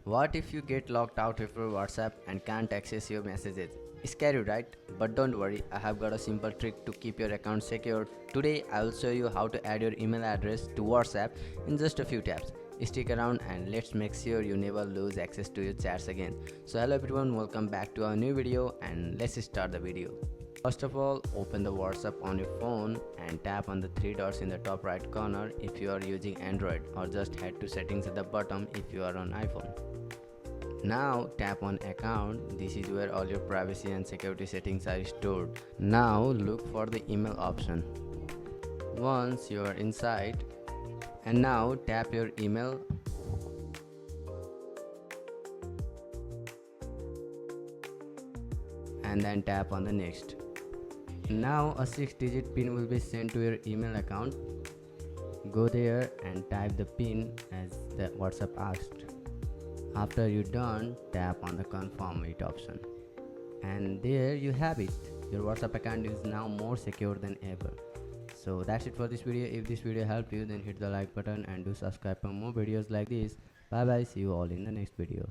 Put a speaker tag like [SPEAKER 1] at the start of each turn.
[SPEAKER 1] What if you get locked out of your WhatsApp and can't access your messages? Scary, right? But don't worry, I have got a simple trick to keep your account secure. Today, I will show you how to add your email address to WhatsApp in just a few taps. Stick around and let's make sure you never lose access to your chats again. So hello everyone, welcome back to our new video and let's start the video. First of all, open the WhatsApp on your phone and tap on the three dots in the top right corner if you are using Android, or just head to settings at the bottom if you are on iPhone. Now tap on account. This is where all your privacy and security settings are stored. Now look for the email option. Once you are inside, and now tap your email and then tap on the next. Now a 6-digit pin will be sent to your email account. Go there and type the pin as the WhatsApp asked. After you're done, tap on the confirm it option. And there you have it. Your WhatsApp account is now more secure than ever. So that's it for this video. If this video helped you, then hit the like button and do subscribe for more videos like this. Bye bye. See you all in the next video.